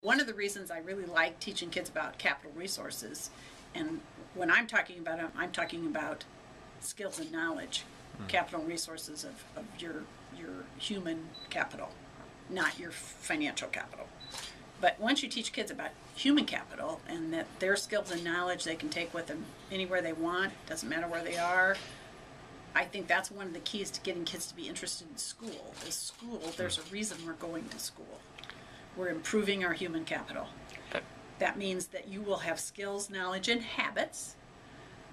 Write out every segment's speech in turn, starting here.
One of the reasons I really like teaching kids about capital resources, and when I'm talking about them, I'm talking about skills and knowledge, capital resources of your human capital, not your financial capital. But once you teach kids about human capital and that their skills and knowledge they can take with them anywhere they want, doesn't matter where they are, I think that's one of the keys to getting kids to be interested in school. Is school, there's a reason we're going to school. We're improving our human capital. That means that you will have skills, knowledge, and habits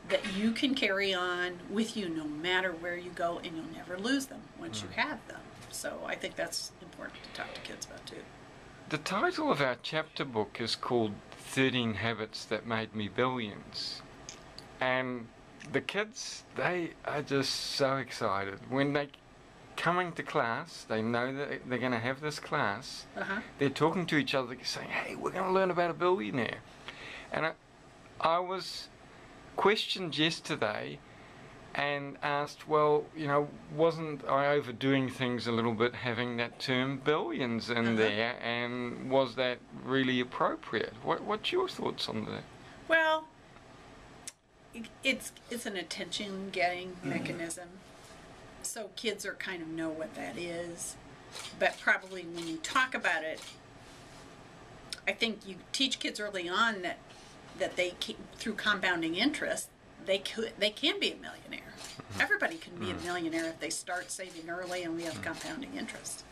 that you can carry on with you no matter where you go, and you'll never lose them once you have them. So I think that's important to talk to kids about too. The title of our chapter book is called 13 Habits That Made Me Billions. And the kids, they are just so excited. When they coming to class, they know that they're going to have this class. They're talking to each other saying, hey, we're going to learn about a billionaire. And I was questioned yesterday and asked, well, you know, wasn't I overdoing things a little bit having that term billions in there, and was that really appropriate? What's your thoughts on that? Well, it's an attention-getting mechanism, so kids are kind of know what that is. But probably when you talk about it, I think you teach kids early on that they through compounding interest, they can be a millionaire. Everybody can be a millionaire if they start saving early and we have compounding interest.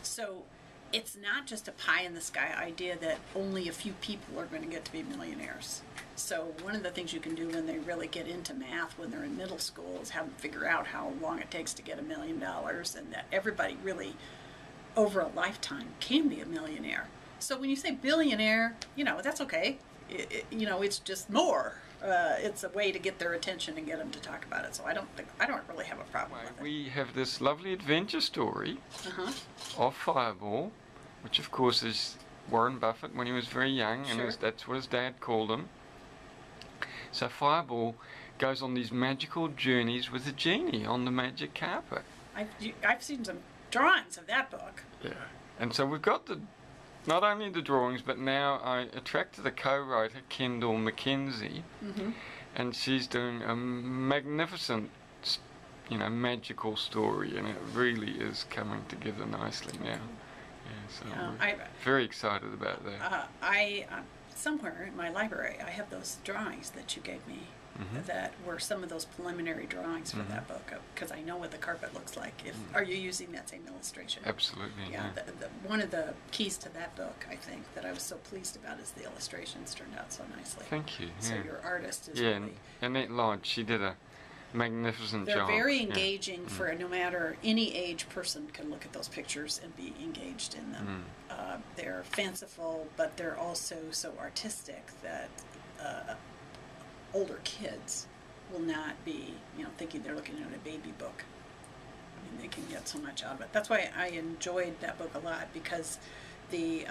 So it's not just a pie in the sky idea that only a few people are going to get to be millionaires. So one of the things you can do when they really get into math when they're in middle school is have them figure out how long it takes to get $1 million, and that everybody really over a lifetime can be a millionaire. So when you say billionaire, you know, that's okay. You know, it's just more. It's a way to get their attention and get them to talk about it. So I don't really have a problem with it. We have this lovely adventure story of Fireball, which of course is Warren Buffett when he was very young, and that's what his dad called him. So Fireball goes on these magical journeys with a genie on the magic carpet. I've seen some drawings of that book. Yeah, and so we've got not only the drawings, but now I attracted the co-writer, Kendall McKenzie, and she's doing a magnificent, you know, magical story, and it really is coming together nicely now. Yeah, so I'm very excited about that. Somewhere in my library, I have those drawings that you gave me that were some of those preliminary drawings for that book, because I know what the carpet looks like. Are you using that same illustration? Absolutely. Yeah. One of the keys to that book, I think, that I was so pleased about is the illustrations turned out so nicely. Thank you. So your artist is really... Annette Lodge, she did a magnificent job. They're very engaging for no matter any age person can look at those pictures and be engaged in them. They're fanciful, but they're also so artistic that older kids will not be, you know, thinking they're looking at a baby book. I mean, they can get so much out of it. That's why I enjoyed that book a lot, because the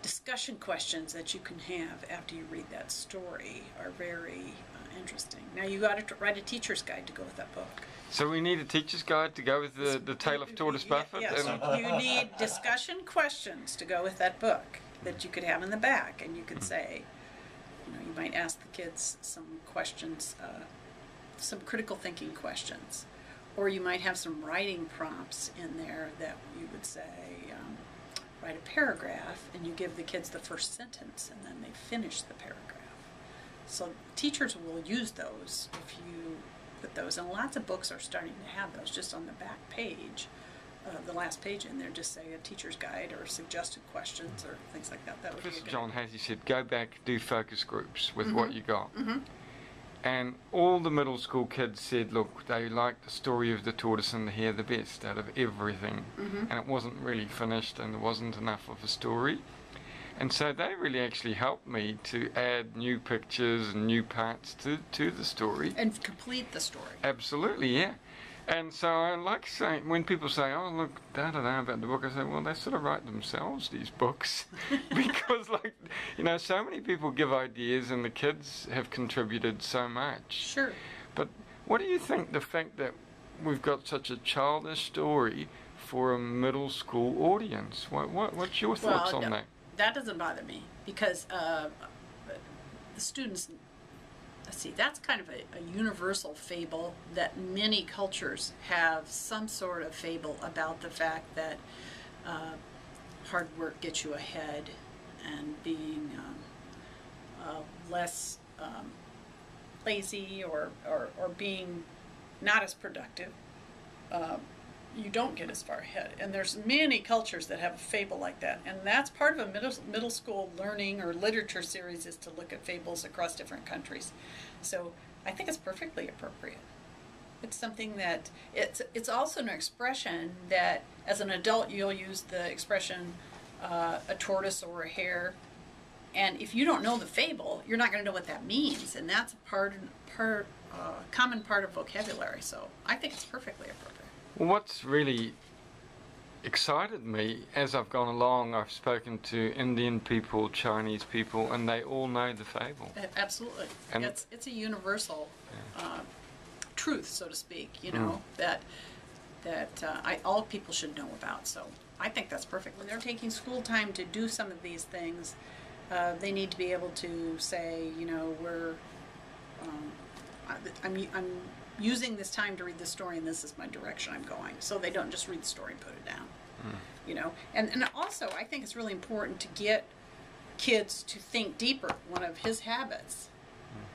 discussion questions that you can have after you read that story are very interesting. Now you got to write a teacher's guide to go with that book. So we need a teacher's guide to go with the Tale of Tortoise Buffett? Yes, you need discussion questions to go with that book that you could have in the back, and you could say, you know, you might ask the kids some questions, some critical thinking questions, or you might have some writing prompts in there that you would say, write a paragraph, and you give the kids the first sentence, and then they finish the paragraph. So teachers will use those if you put those, and lots of books are starting to have those just on the back page, the last page in there, just say a teacher's guide or suggested questions or things like that. That would Professor be a John Hattey said, go back, do focus groups with what you got. And all the middle school kids said, look, they liked the story of the tortoise and the hare the best out of everything. And it wasn't really finished, and there wasn't enough of a story. And so they really actually helped me to add new pictures and new parts to the story. And complete the story. Absolutely, yeah. And so I like saying, when people say, oh, look, da-da-da about the book, I say, well, they sort of write themselves, these books. Because, like, you know, so many people give ideas and the kids have contributed so much. Sure. But what do you think the fact that we've got such a childish story for a middle school audience. What's your thoughts on no, that? that doesn't bother me because the students. Let's see, that's kind of a universal fable that many cultures have some sort of fable about the fact that hard work gets you ahead, and being less lazy or being not as productive, you don't get as far ahead. And there's many cultures that have a fable like that, and that's part of a middle school learning or literature series, is to look at fables across different countries. So I think it's perfectly appropriate. It's something that it's also an expression that as an adult you'll use the expression a tortoise or a hare, and if you don't know the fable, you're not going to know what that means, and that's a common part of vocabulary. So I think it's perfectly appropriate. Well, what's really excited me as I've gone along, I've spoken to Indian people, Chinese people, and they all know the fable. Absolutely. And it's a universal truth, so to speak, you know, that all people should know about. So I think that's perfect. When they're taking school time to do some of these things, they need to be able to say, you know, I'm using this time to read the story, and this is my direction I'm going. So they don't just read the story and put it down. You know, and also I think it's really important to get kids to think deeper. One of his habits,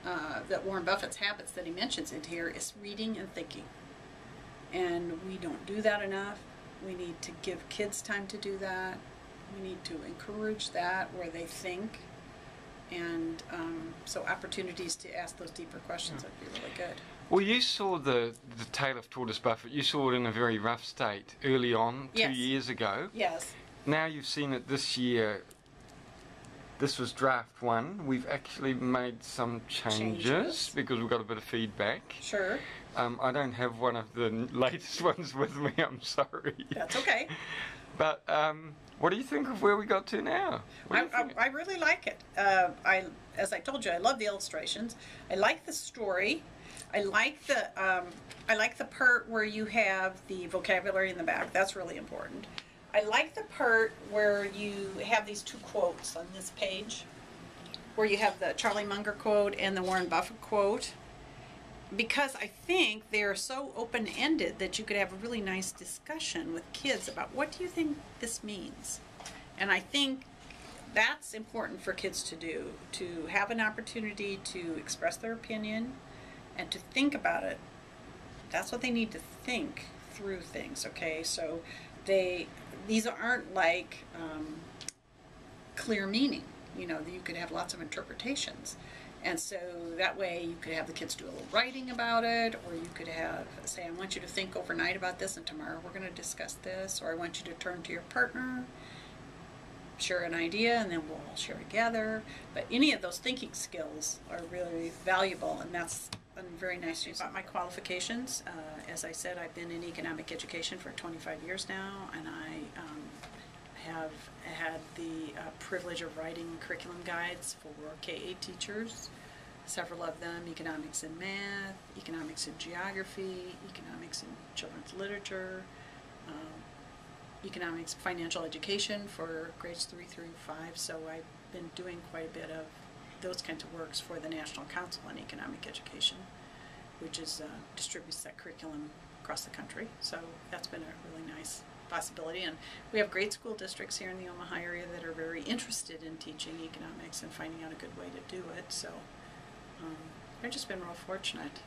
that Warren Buffett's habits that he mentions in here, is reading and thinking. And we don't do that enough. We need to give kids time to do that. We need to encourage that where they think. And so opportunities to ask those deeper questions would be really good. Well, you saw the tale of Tortoise Buffett. You saw it in a very rough state early on, 2 years ago. Yes. Now you've seen it this year. This was draft 1. We've actually made some changes because we've got a bit of feedback. Sure. I don't have one of the latest ones with me, I'm sorry. That's okay. But what do you think of where we got to now? I really like it. As I told you, I love the illustrations. I like the story. I like the part where you have the vocabulary in the back. That's really important. I like the part where you have these 2 quotes on this page, where you have the Charlie Munger quote and the Warren Buffett quote, because I think they're so open-ended that you could have a really nice discussion with kids about, what do you think this means? And I think that's important for kids to do, to have an opportunity to express their opinion and to think about it. That's what they need to think through things, okay? So these aren't like clear meaning. You know, you could have lots of interpretations. And so that way you could have the kids do a little writing about it, or you could say, I want you to think overnight about this, and tomorrow we're going to discuss this, or I want you to turn to your partner, share an idea, and then we'll all share together. But any of those thinking skills are really valuable, and that's a very nice news. About my qualifications, as I said, I've been in economic education for 25 years now, and I have had the privilege of writing curriculum guides for K-8 teachers, several of them economics and math, economics and geography, economics and children's literature, economics financial education for grades 3 through 5. So I've been doing quite a bit of those kinds of works for the National Council on Economic Education, which distributes that curriculum across the country. So that's been a really nice possibility. And we have great school districts here in the Omaha area that are very interested in teaching economics and finding out a good way to do it. So I've just been real fortunate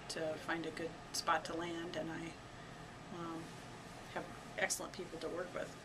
to find a good spot to land, and I have excellent people to work with.